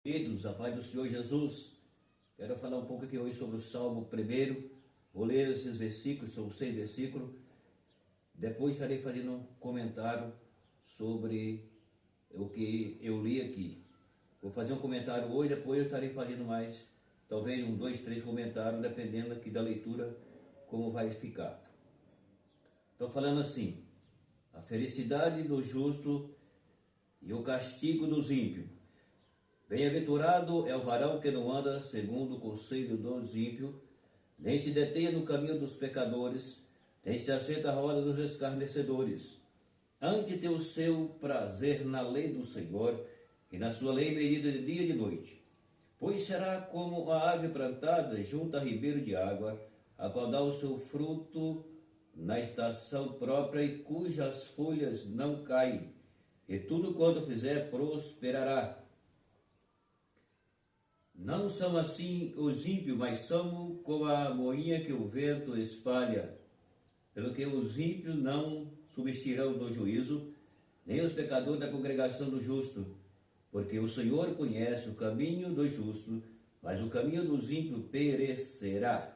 Queridos, a paz do Senhor Jesus, quero falar um pouco aqui hoje sobre o Salmo 1. Vou ler esses versículos, são 6 versículos. Depois estarei fazendo um comentário sobre o que eu li aqui. Vou fazer um comentário hoje, depois eu estarei fazendo mais, talvez 2, 3 comentários, dependendo aqui da leitura, como vai ficar. Estou falando assim: a felicidade do justo e o castigo dos ímpios. Bem-aventurado é o varão que não anda segundo o conselho dos ímpios, nem se detém no caminho dos pecadores, nem se assenta à roda dos escarnecedores. Antes tem o seu prazer na lei do Senhor, e na sua lei medida de dia e de noite. Pois será como a árvore plantada junto a ribeiro de água, a qual dá o seu fruto na estação própria e cujas folhas não caem, e tudo quanto fizer prosperará. Não são assim os ímpios, mas são como a moinha que o vento espalha. Pelo que os ímpios não subsistirão do juízo, nem os pecadores da congregação do justo. Porque o Senhor conhece o caminho do justo, mas o caminho dos ímpios perecerá.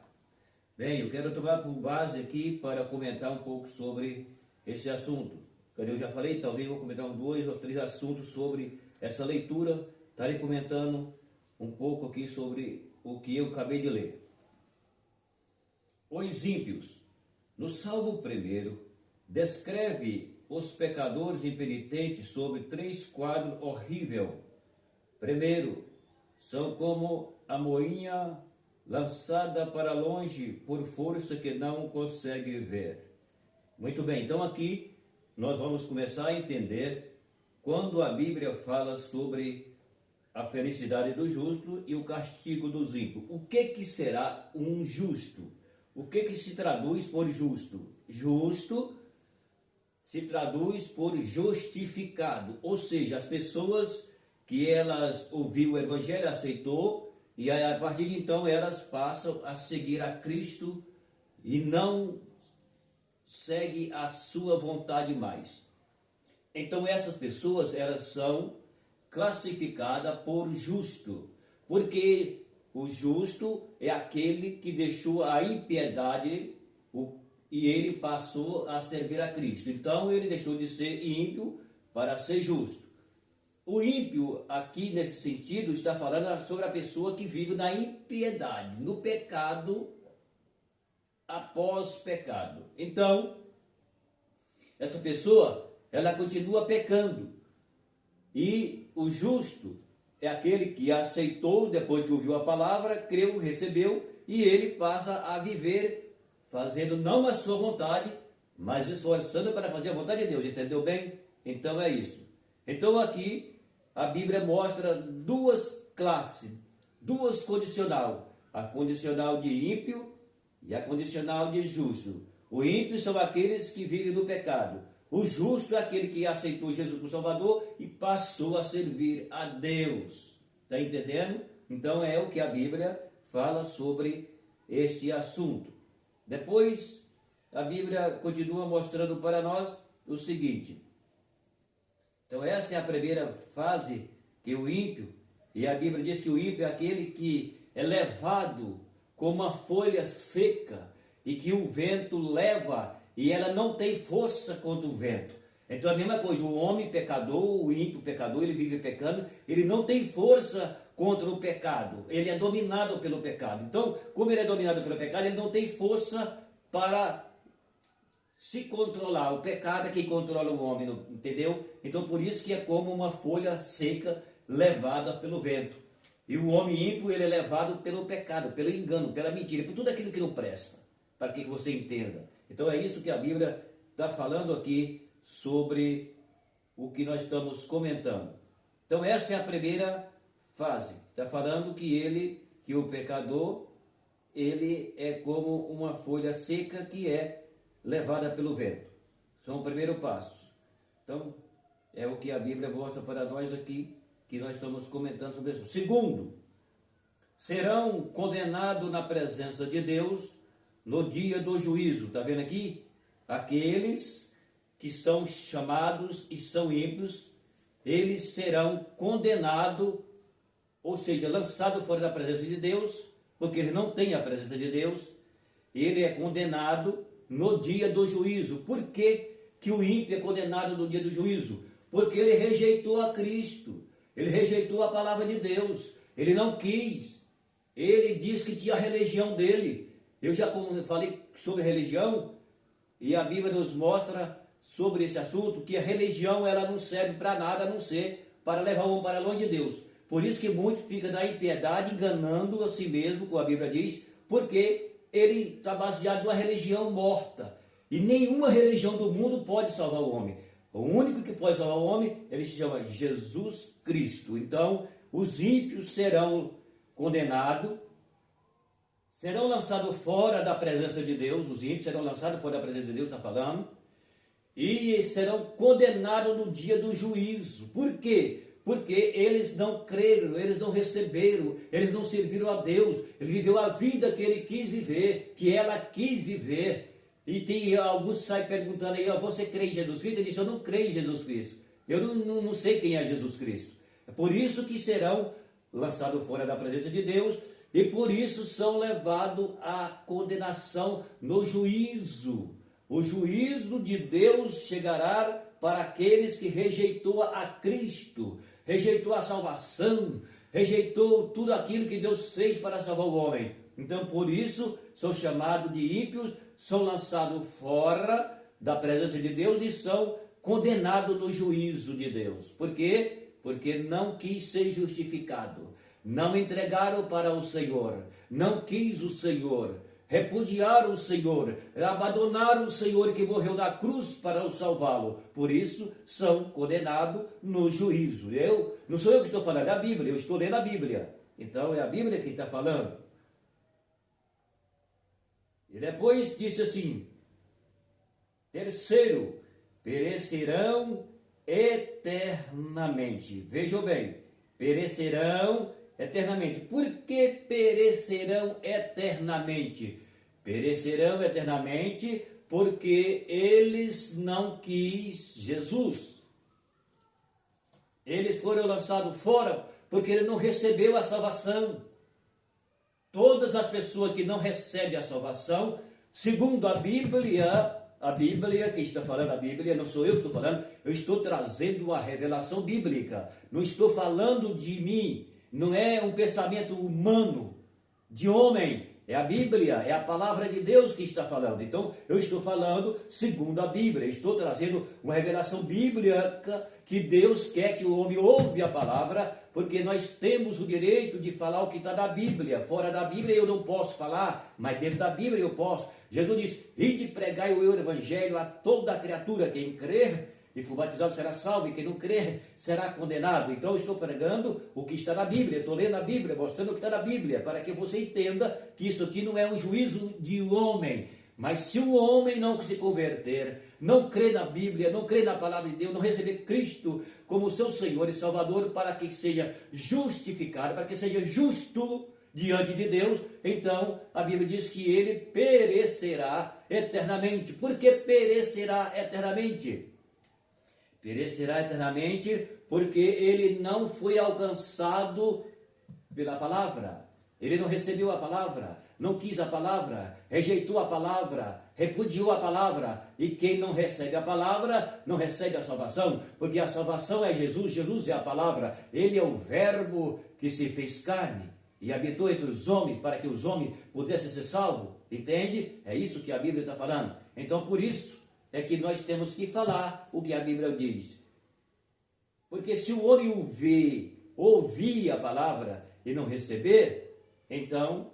Bem, eu quero tomar por base aqui para comentar um pouco sobre esse assunto. Como eu já falei, talvez vou comentar 2 ou 3 assuntos sobre essa leitura. Estarei comentando um pouco aqui sobre o que eu acabei de ler. Os ímpios. No Salmo 1, descreve os pecadores impenitentes sobre 3 quadros horríveis. Primeiro, são como a moinha lançada para longe por força que não consegue ver. Muito bem, então aqui nós vamos começar a entender quando a Bíblia fala sobre a felicidade do justo e o castigo dos ímpios. O que será um justo? O que se traduz por justo? Justo se traduz por justificado, ou seja, as pessoas que elas ouviram o Evangelho, aceitou, e a partir de então elas passam a seguir a Cristo e não seguem a sua vontade mais. Então essas pessoas, elas são classificada por justo, porque o justo é aquele que deixou a impiedade e ele passou a servir a Cristo. Então ele deixou de ser ímpio para ser justo. O ímpio aqui nesse sentido está falando sobre a pessoa que vive na impiedade, no pecado após pecado. Então essa pessoa, ela continua pecando. E o justo é aquele que aceitou, depois que ouviu a palavra, creu, recebeu, e ele passa a viver fazendo não a sua vontade, mas esforçando para fazer a vontade de Deus. Entendeu bem? Então é isso. Então aqui a Bíblia mostra 2 classes, 2 condicional. A condicional de ímpio e a condicional de justo. O ímpio são aqueles que vivem no pecado. O justo é aquele que aceitou Jesus como Salvador e passou a servir a Deus. Está entendendo? Então é o que a Bíblia fala sobre esse assunto. Depois, a Bíblia continua mostrando para nós o seguinte. Então essa é a primeira fase que o ímpio, e a Bíblia diz que o ímpio é aquele que é levado como uma folha seca e que o vento leva e ela não tem força contra o vento. Então a mesma coisa, o homem pecador, o ímpio pecador, ele vive pecando, ele não tem força contra o pecado, ele é dominado pelo pecado. Então, como ele é dominado pelo pecado, ele não tem força para se controlar. O pecado é quem controla o homem, entendeu? Então por isso que é como uma folha seca levada pelo vento. E o homem ímpio, ele é levado pelo pecado, pelo engano, pela mentira, por tudo aquilo que não presta, para que você entenda. Então é isso que a Bíblia está falando aqui sobre o que nós estamos comentando. Então essa é a primeira fase. Está falando que o pecador, ele é como uma folha seca que é levada pelo vento. Isso é o primeiro passo. Então é o que a Bíblia mostra para nós aqui, que nós estamos comentando sobre isso. Segundo, serão condenados na presença de Deus no dia do juízo. Está vendo aqui? Aqueles que são chamados e são ímpios, eles serão condenados ou seja, lançado fora da presença de Deus, porque ele não tem a presença de Deus, ele é condenado no dia do juízo. Por que que o ímpio é condenado no dia do juízo? Porque ele rejeitou a Cristo, ele rejeitou a palavra de Deus, ele não quis, ele disse que tinha a religião dele. Eu já falei sobre religião, e a Bíblia nos mostra sobre esse assunto, que a religião ela não serve para nada, a não ser para levar o homem para longe de Deus. Por isso que muitos ficam na impiedade, enganando a si mesmo, como a Bíblia diz, porque ele está baseado numa religião morta. E nenhuma religião do mundo pode salvar o homem. O único que pode salvar o homem, ele se chama Jesus Cristo. Então, os ímpios serão condenados, serão lançados fora da presença de Deus, os ímpios serão lançados fora da presença de Deus, está falando, e serão condenados no dia do juízo. Por quê? Porque eles não creram, eles não receberam, eles não serviram a Deus, ele viveu a vida que ele quis viver, que ela quis viver. E tem alguns que saem perguntando aí, você crê em Jesus Cristo? Ele disse, eu não creio em Jesus Cristo, eu não sei quem é Jesus Cristo. É por isso que serão lançados fora da presença de Deus, e por isso são levados à condenação no juízo. O juízo de Deus chegará para aqueles que rejeitou a Cristo, rejeitou a salvação, rejeitou tudo aquilo que Deus fez para salvar o homem. Então, por isso, são chamados de ímpios, são lançados fora da presença de Deus e são condenados no juízo de Deus. Por quê? Porque não quis ser justificado, não entregaram para o Senhor, não quis o Senhor, repudiaram o Senhor, abandonaram o Senhor que morreu na cruz para o salvá-lo. Por isso, são condenados no juízo. Não sou eu que estou falando, é a Bíblia, eu estou lendo a Bíblia. Então, é a Bíblia que está falando. E depois disse assim, terceiro, perecerão eternamente. Vejam bem, perecerão eternamente. Por que perecerão eternamente? Perecerão eternamente porque eles não quis Jesus. Eles foram lançados fora porque ele não recebeu a salvação. Todas as pessoas que não recebem a salvação, segundo a Bíblia que está falando, a Bíblia, não sou eu que estou falando, eu estou trazendo uma revelação bíblica, não estou falando de mim, não é um pensamento humano, de homem, é a Bíblia, é a palavra de Deus que está falando. Então, eu estou falando segundo a Bíblia, estou trazendo uma revelação bíblica que Deus quer que o homem ouve a palavra, porque nós temos o direito de falar o que está na Bíblia. Fora da Bíblia eu não posso falar, mas dentro da Bíblia eu posso. Jesus diz, ide pregai o evangelho a toda a criatura, quem crer e for batizado será salvo, e quem não crer será condenado. Então eu estou pregando o que está na Bíblia, estou lendo a Bíblia, mostrando o que está na Bíblia, para que você entenda que isso aqui não é um juízo de homem. Mas se o homem não se converter, não crê na Bíblia, não crê na palavra de Deus, não receber Cristo como seu Senhor e Salvador, para que seja justificado, para que seja justo diante de Deus, então a Bíblia diz que ele perecerá eternamente. Por que perecerá eternamente? Perecerá eternamente porque ele não foi alcançado pela palavra, ele não recebeu a palavra, não quis a palavra, rejeitou a palavra, repudiou a palavra, e quem não recebe a palavra, não recebe a salvação, porque a salvação é Jesus, Jesus é a palavra, ele é o verbo que se fez carne, e habitou entre os homens, para que os homens pudessem ser salvos, entende? É isso que a Bíblia está falando. Então, por isso, é que nós temos que falar o que a Bíblia diz. Porque se o homem ouvir a palavra e não receber, então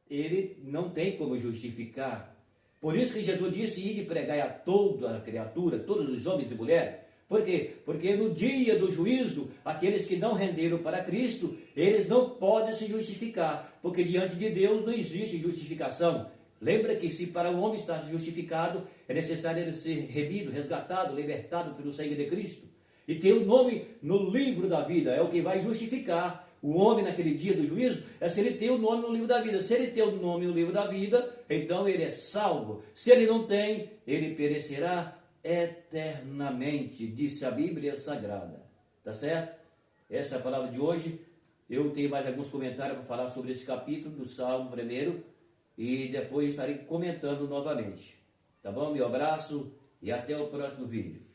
ele não tem como justificar. Por isso que Jesus disse, ide pregai a toda a criatura, todos os homens e mulheres. Por quê? Porque no dia do juízo, aqueles que não renderam para Cristo, eles não podem se justificar, porque diante de Deus não existe justificação. Lembra que se para o homem estar justificado, é necessário ele ser remido, resgatado, libertado pelo sangue de Cristo. E ter o nome no livro da vida, é o que vai justificar o homem naquele dia do juízo, é se ele tem o nome no livro da vida. Se ele tem o nome no livro da vida, então ele é salvo. Se ele não tem, ele perecerá eternamente, disse a Bíblia Sagrada. Tá certo? Essa é a palavra de hoje. Eu tenho mais alguns comentários para falar sobre esse capítulo do Salmo primeiro e depois estarei comentando novamente. Tá bom? Meu abraço e até o próximo vídeo.